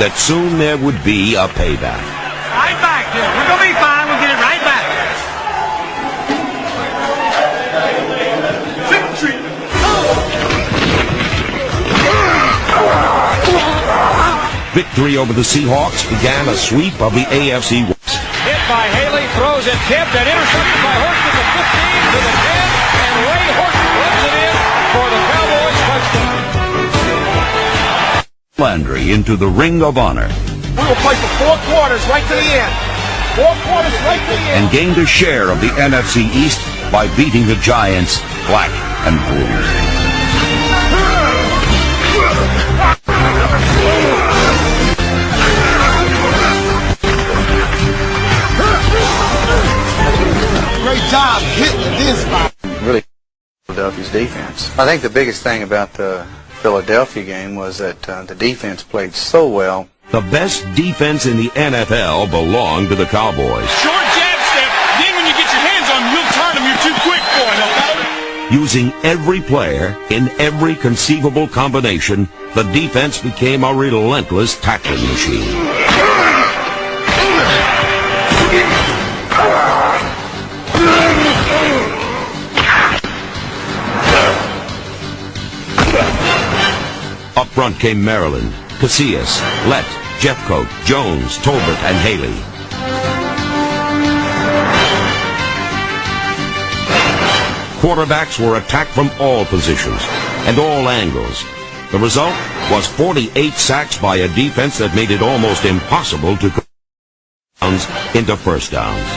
that soon there would be a payback. Right back here. We're going to be fine. We'll get it right back. Victory! Victory over the Seahawks began a sweep of the AFC West. Hit by Haley, throws it, tipped, and intercepted by Horton to the 15, to the 10, and Ray Horton runs it in for the Cowboys touchdown. Landry into the Ring of Honor. We will play for 4 quarters right to the end. 4 quarters right to the end. And gained a share of the NFC East by beating the Giants black and blue. Great job hitting this spot. Really, Philadelphia's defense. I think the biggest thing about the Philadelphia game was that the defense played so well. The best defense in the NFL belonged to the Cowboys. Short jab step. Then when you get your hands on him, you'll turn him. You're too quick for him, okay? Using every player in every conceivable combination, the defense became a relentless tackling machine. Up front came Maryland, Casillas, Lett, Jeffcoat, Jones, Tolbert, and Haley. Quarterbacks were attacked from all positions and all angles. The result was 48 sacks by a defense that made it almost impossible to convert downs into first downs.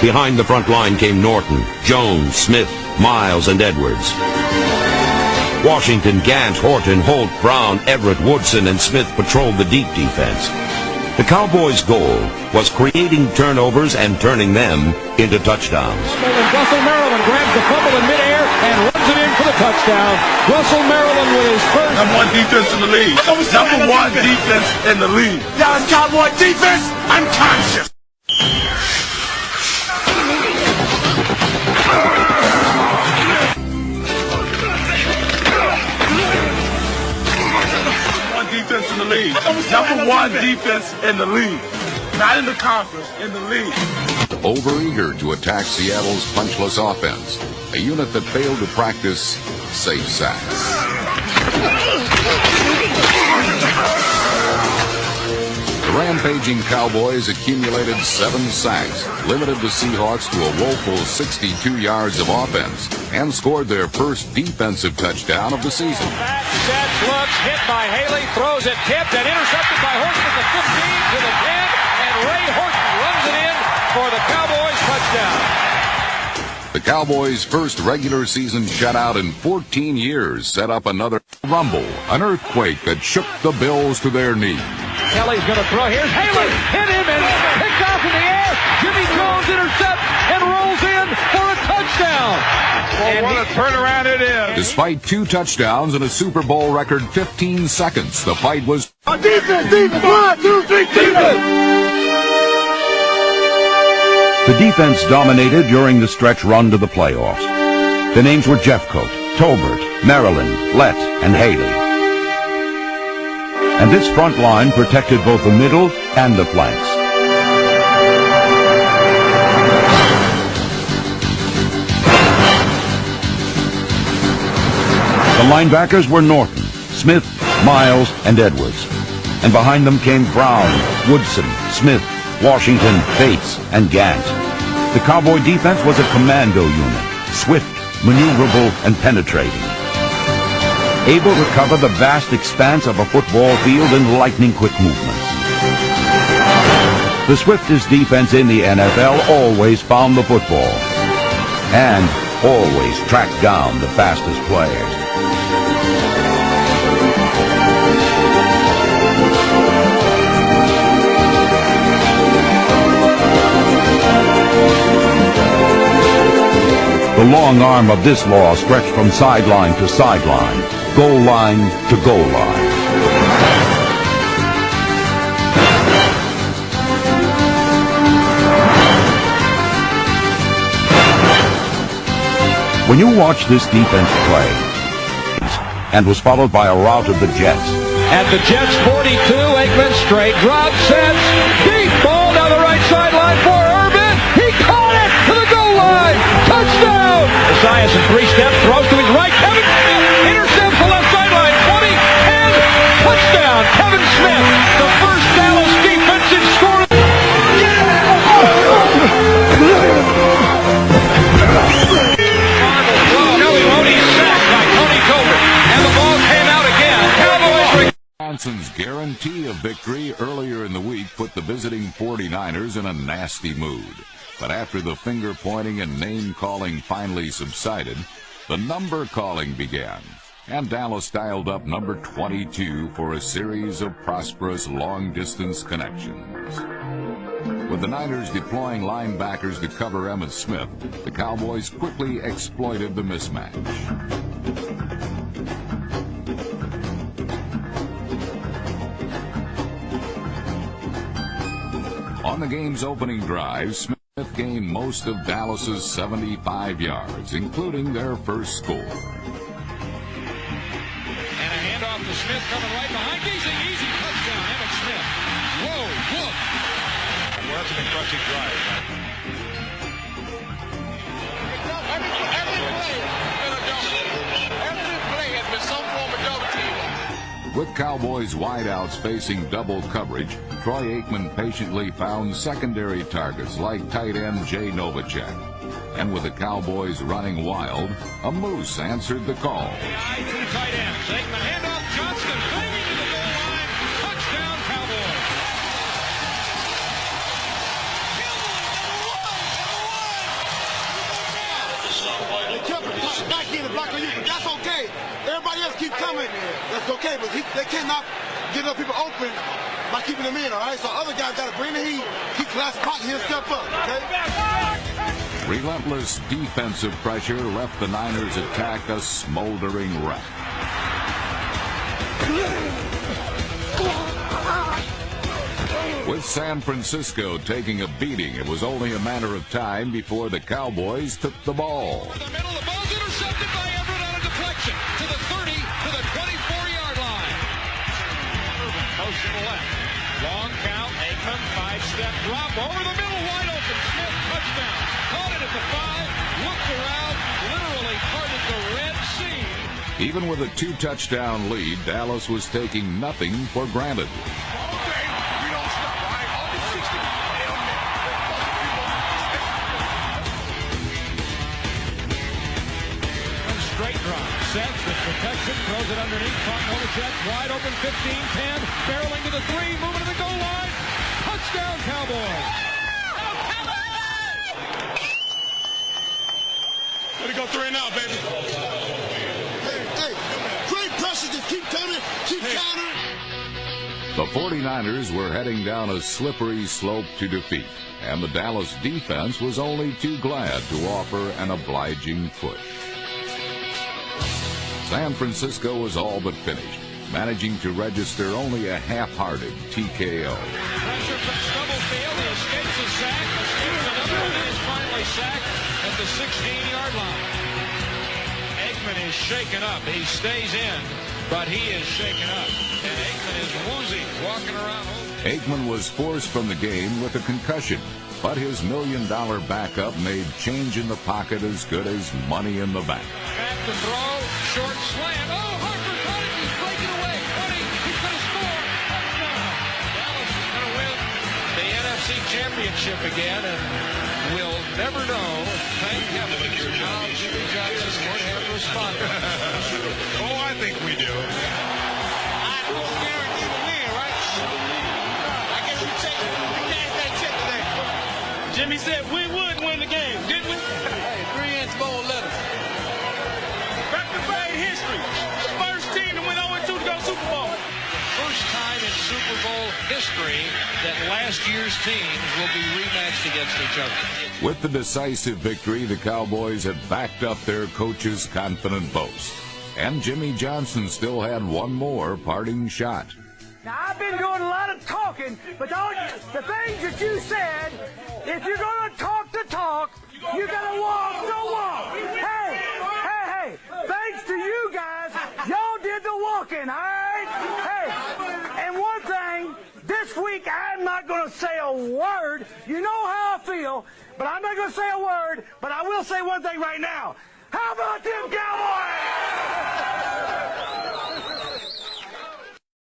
Behind the front line came Norton, Jones, Smith, Miles, and Edwards. Washington, Gant, Horton, Holt, Brown, Everett, Woodson, and Smith patrolled the deep defense. The Cowboys' goal was creating turnovers and turning them into touchdowns. And Russell Maryland grabs the fumble in midair and runs it in for the touchdown. Russell Maryland with his first. Number 1 defense in the league. Number 1 defense in the league. Dallas Cowboy defense, unconscious. Defense in the league. Number 1 defense in the league. Not in the conference, in the league. Overeager to attack Seattle's punchless offense, a unit that failed to practice safe sacks. The rampaging Cowboys accumulated 7 sacks, limited the Seahawks to a woeful 62 yards of offense, and scored their first defensive touchdown of the season. Set, looks, hit by Haley, throws it, tipped, and intercepted by Horton at the 15 to the 10, and Ray Horton runs it in for the Cowboys touchdown. The Cowboys' first regular season shutout in 14 years set up another rumble, an earthquake that shook the Bills to their knees. Kelly's going to throw. Here's Haley. Hit him and picked off in the air. Jimmy Jones intercepts and rolls in for a touchdown. And what a turnaround it is. Despite 2 touchdowns and a Super Bowl record 15 seconds, the fight was... Defense, defense, 1, 2, 3, defense. The defense dominated during the stretch run to the playoffs. The names were Jeffcoat, Tolbert, Maryland, Lett, and Haley. And this front line protected both the middle and the flanks. The linebackers were Norton, Smith, Miles, and Edwards. And behind them came Brown, Woodson, Smith, Washington, Bates, and Gant. The Cowboy defense was a commando unit, swift, maneuverable, and penetrating, able to cover the vast expanse of a football field in lightning-quick movements. The swiftest defense in the NFL always found the football and always tracked down the fastest players. The long arm of this law stretched from sideline to sideline, goal line to goal line. When you watch this defense play, and was followed by a rout of the Jets, At the Jets 42, Aikman straight drop, sets, deep ball down the right sideline for Urban. He caught it to the goal line. Touchdown! Esiason in 3-step, throws to his right. Kevin Smith intercepts the left sideline. 20 and touchdown. Kevin Smith, the first Dallas defensive scorer. Johnson's guarantee of victory earlier in the week put the visiting 49ers in a nasty mood. But after the finger-pointing and name-calling finally subsided, the number-calling began, and Dallas dialed up number 22 for a series of prosperous long-distance connections. With the Niners deploying linebackers to cover Emmitt Smith, the Cowboys quickly exploited the mismatch. On the game's opening drive, Smith gained most of Dallas's 75 yards, including their first score. And a handoff to Smith coming right behind. Easy touchdown, Emmitt Smith. Whoa, look. Well, that's an impressive drive. Every play has been some form of double team. With Cowboys wideouts facing double coverage, Troy Aikman patiently found secondary targets like tight end Jay Novacek. And with the Cowboys running wild, a moose answered the call. Two tight ends. Aikman handoff, Johnston banging to the goal line. Touchdown, Cowboys. They kept back in the block on you, but that's okay. Everybody else keep coming. That's okay, but they cannot get other people open by keeping them in, all right? So other guys got to bring the heat, keep class pocket, he'll step up, okay? Relentless defensive pressure left the Niners' attack a smoldering wreck. With San Francisco taking a beating, it was only a matter of time before the Cowboys took the ball. In the middle, the ball's intercepted by Everett on a deflection to the 30, to the 24-yard line. Urban post to the left. Long count, Aikman, 5-step drop over the middle, wide open. Smith, touchdown. Caught it at the 5, looked around, literally parted the Red Sea. Even with a 2-touchdown lead, Dallas was taking nothing for granted. Straight drop, sets with protection, throws it underneath, caught Novacek, wide open, 15-10, barreling to the 3, moving to the goal line. Touchdown, Cowboys! Let it go 3 and out, baby. Hey, great pressure, just keep turning, keep countering. The 49ers were heading down a slippery slope to defeat, and the Dallas defense was only too glad to offer an obliging foot. San Francisco was all but finished, managing to register only a half-hearted TKO. Pressure from Stubblefield, he escapes a sack, escapes another, and is finally sacked at the 16-yard line. Aikman is shaken up. He stays in, but he is shaken up. And Aikman is woozy, walking around. Aikman was forced from the game with a concussion, but his $1 million backup made change in the pocket as good as money in the bank. Back to throw, short slant. Oh, Harper caught it. He's breaking away. 20. He's going to score. Touchdown. Dallas is going to win the NFC Championship again, and we'll never know. Thank heaven. Now Jimmy Johnson won't have to respond. Oh, I think we do. I don't guarantee the win, right? I guess we cashed that check today. Jimmy said we would win the game, didn't we? Hey, 3-inch bold letters. Record history. First team that went 0-2 to go Super Bowl. First time in Super Bowl history that last year's teams will be rematched against each other. With the decisive victory, the Cowboys had backed up their coach's confident boast. And Jimmy Johnson still had one more parting shot. Now, I've been doing a lot of talking, but the things that you said, if you're going to talk the talk, you got to walk the walk. Hey, thanks to you guys, y'all did the walking, all right? Hey, not going to say a word. You know how I feel, but I'm not going to say a word. But I will say one thing right now. How about them Cowboys?